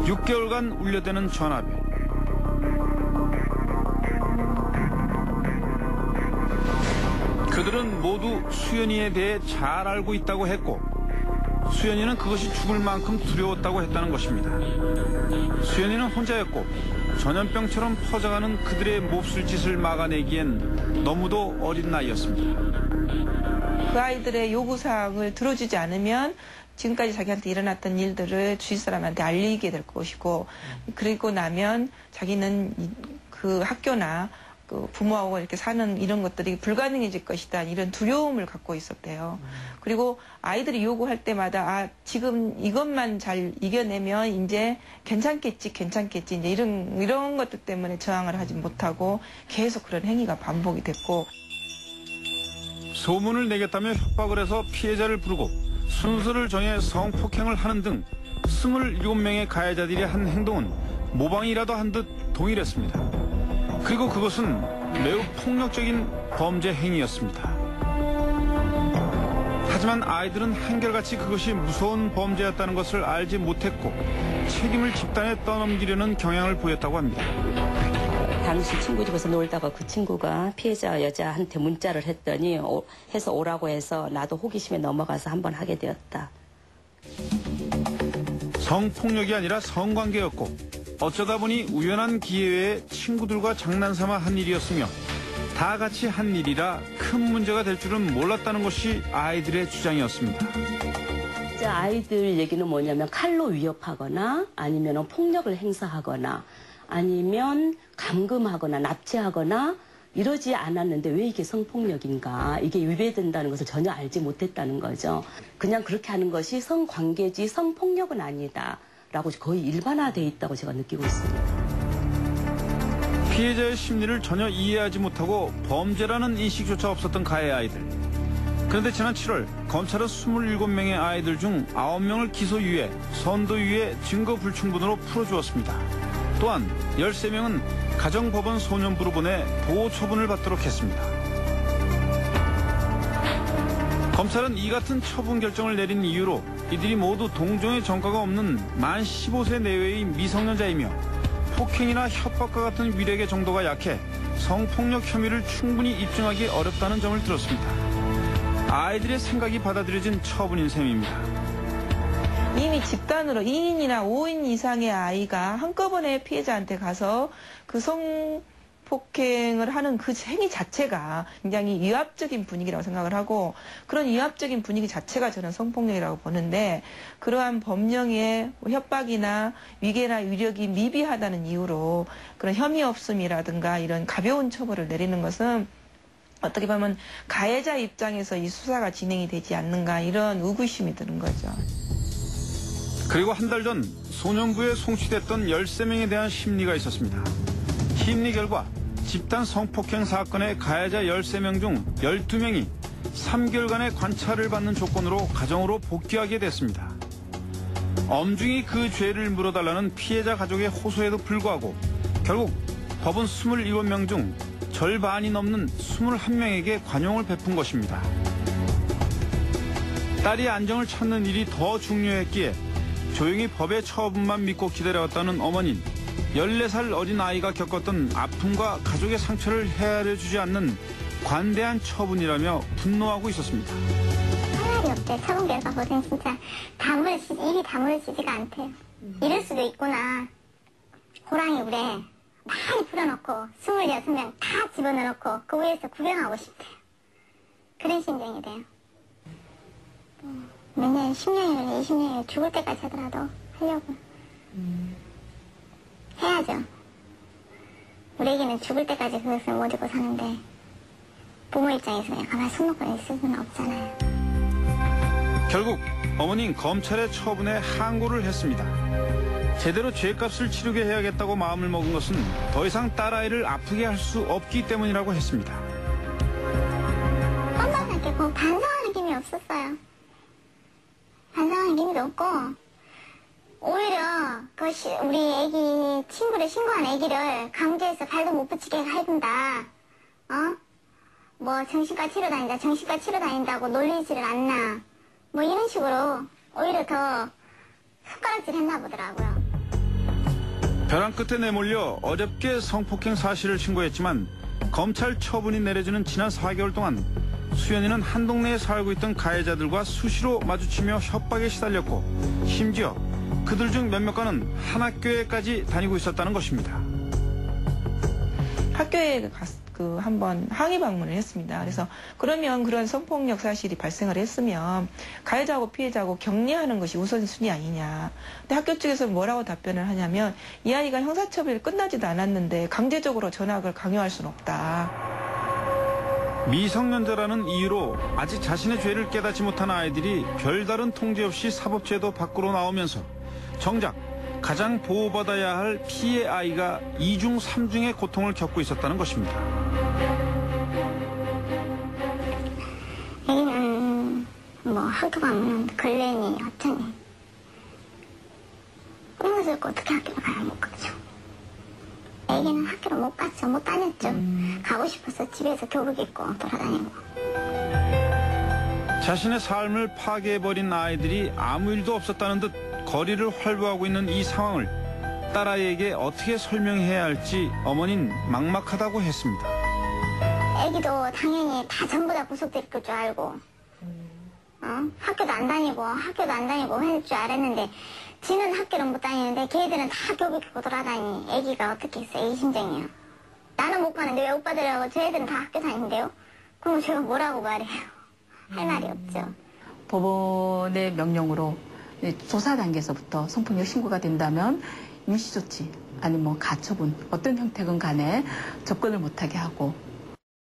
6개월간 울려대는 전화벨. 그들은 모두 수연이에 대해 잘 알고 있다고 했고 수연이는 그것이 죽을 만큼 두려웠다고 했다는 것입니다. 수연이는 혼자였고 전염병처럼 퍼져가는 그들의 몹쓸 짓을 막아내기엔 너무도 어린 나이였습니다. 그 아이들의 요구사항을 들어주지 않으면 지금까지 자기한테 일어났던 일들을 주위 사람한테 알리게 될 것이고 그리고 나면 자기는 그 학교나 그 부모하고 이렇게 사는 이런 것들이 불가능해질 것이다 이런 두려움을 갖고 있었대요. 그리고 아이들이 요구할 때마다 지금 이것만 잘 이겨내면 이제 괜찮겠지 이제 이런 것들 때문에 저항을 하지 못하고 계속 그런 행위가 반복이 됐고 소문을 내겠다며 협박을 해서 피해자를 부르고 순서를 정해 성폭행을 하는 등 27명의 가해자들이 한 행동은 모방이라도 한 듯 동일했습니다. 그리고 그것은 매우 폭력적인 범죄 행위였습니다. 하지만 아이들은 한결같이 그것이 무서운 범죄였다는 것을 알지 못했고 책임을 집단에 떠넘기려는 경향을 보였다고 합니다. 당시 친구 집에서 놀다가 그 친구가 피해자 여자한테 문자를 했더니 해서 오라고 해서 나도 호기심에 넘어가서 한번 하게 되었다. 성폭력이 아니라 성관계였고 어쩌다 보니 우연한 기회에 친구들과 장난삼아 한 일이었으며 다 같이 한 일이라 큰 문제가 될 줄은 몰랐다는 것이 아이들의 주장이었습니다. 아이들 얘기는 뭐냐면 칼로 위협하거나 아니면 폭력을 행사하거나 아니면 감금하거나 납치하거나 이러지 않았는데 왜 이게 성폭력인가 이게 위배된다는 것을 전혀 알지 못했다는 거죠. 그냥 그렇게 하는 것이 성관계지 성폭력은 아니다 라고 거의 일반화되어 있다고 제가 느끼고 있습니다. 피해자의 심리를 전혀 이해하지 못하고 범죄라는 인식조차 없었던 가해 아이들. 그런데 지난 7월 검찰은 27명의 아이들 중 9명을 기소유예, 선도유예, 증거불충분으로 풀어주었습니다. 또한 13명은 가정법원 소년부로 보내 보호처분을 받도록 했습니다. 검찰은 이 같은 처분 결정을 내린 이유로 이들이 모두 동종의 전과가 없는 만 15세 내외의 미성년자이며 폭행이나 협박과 같은 위력의 정도가 약해 성폭력 혐의를 충분히 입증하기 어렵다는 점을 들었습니다. 아이들의 생각이 받아들여진 처분인 셈입니다. 이미 집단으로 2인이나 5인 이상의 아이가 한꺼번에 피해자한테 가서 그 성폭행을 하는 그 행위 자체가 굉장히 위압적인 분위기라고 생각을 하고 그런 위압적인 분위기 자체가 저는 성폭력이라고 보는데 그러한 법령의 협박이나 위계나 위력이 미비하다는 이유로 그런 혐의 없음이라든가 이런 가벼운 처벌을 내리는 것은 어떻게 보면 가해자 입장에서 이 수사가 진행이 되지 않는가 이런 의구심이 드는 거죠. 그리고 한 달 전 소년부에 송치됐던 13명에 대한 심리가 있었습니다. 심리 결과 집단 성폭행 사건의 가해자 13명 중 12명이 3개월간의 관찰을 받는 조건으로 가정으로 복귀하게 됐습니다. 엄중히 그 죄를 물어달라는 피해자 가족의 호소에도 불구하고 결국 법원 27명 중 절반이 넘는 21명에게 관용을 베푼 것입니다. 딸이 안정을 찾는 일이 더 중요했기에 조용히 법의 처분만 믿고 기다려왔다는 어머니는 14살 어린 아이가 겪었던 아픔과 가족의 상처를 헤아려주지 않는 관대한 처분이라며 분노하고 있었습니다. 하나리 없대. 처분 결과거든 진짜 입이 다물어지지가 않대요. 이럴 수도 있구나. 호랑이 울에 많이 풀어놓고 26명 다 집어넣어놓고 그 위에서 구경하고 싶대요. 그런 심정이 돼요. 몇 년, 10년이면 20년이면 죽을 때까지 하더라도 하려고. 해야죠. 우리에게는 죽을 때까지 그것을 못 잊고 사는데 부모 입장에서 그냥 가만히 손 놓고 있을 수는 없잖아요. 결국 어머니는 검찰의 처분에 항고를 했습니다. 제대로 죄값을 치르게 해야겠다고 마음을 먹은 것은 더 이상 딸아이를 아프게 할 수 없기 때문이라고 했습니다. 엄마한테 뭐 반성하는 힘이 없었어요. 반성하는 힘도 없고 오히려 우리 애기 친구를 신고한 애기를 강제해서 발도 못 붙이게 해준다. 뭐 정신과 치러 다닌다고 놀리지를 않나. 뭐 이런 식으로 오히려 더 손가락질 했나 보더라고요. 벼랑 끝에 내몰려 어렵게 성폭행 사실을 신고했지만 검찰 처분이 내려지는 지난 4개월 동안 수연이는 한 동네에 살고 있던 가해자들과 수시로 마주치며 협박에 시달렸고 심지어 그들 중 몇몇과는 한 학교에까지 다니고 있었다는 것입니다. 학교에 한번 항의 방문을 했습니다. 그래서 그러면 그런 성폭력 사실이 발생을 했으면 가해자하고 피해자하고 격리하는 것이 우선순위 아니냐. 근데 학교 측에서 뭐라고 답변을 하냐면 이 아이가 형사처벌이 끝나지도 않았는데 강제적으로 전학을 강요할 수는 없다. 미성년자라는 이유로 아직 자신의 죄를 깨닫지 못한 아이들이 별다른 통제 없이 사법제도 밖으로 나오면서 정작 가장 보호받아야 할 피해 아이가 2중 3중의 고통을 겪고 있었다는 것입니다. 애기는 뭐 학교 가면 걸레니 어쩌니 그런 거 어떻게 학교를 가야 못 가죠. 애기는 학교를 못 갔죠. 못 다녔죠. 가고 싶어서 집에서 교복 입고 돌아다니고. 자신의 삶을 파괴해버린 아이들이 아무 일도 없었다는 듯 거리를 활보하고 있는 이 상황을 딸아이에게 어떻게 설명해야 할지 어머니는 막막하다고 했습니다. 애기도 당연히 다 전부 다 구속될 줄 알고 학교도 안 다니고 할 줄 알았는데 지는 학교를 못 다니는데 걔들은 다 교복 입고 돌아다니. 애기가 어떻게 했어? 애기 심정이야. 나는 못 가는데 왜 오빠들하고 쟤들은 다 학교 다닌대요? 그럼 제가 뭐라고 말해요? 할 말이 없죠. 법원의 명령으로 조사 단계에서부터 성폭력 신고가 된다면 임시조치 아니면 뭐 가처분 어떤 형태건 간에 접근을 못하게 하고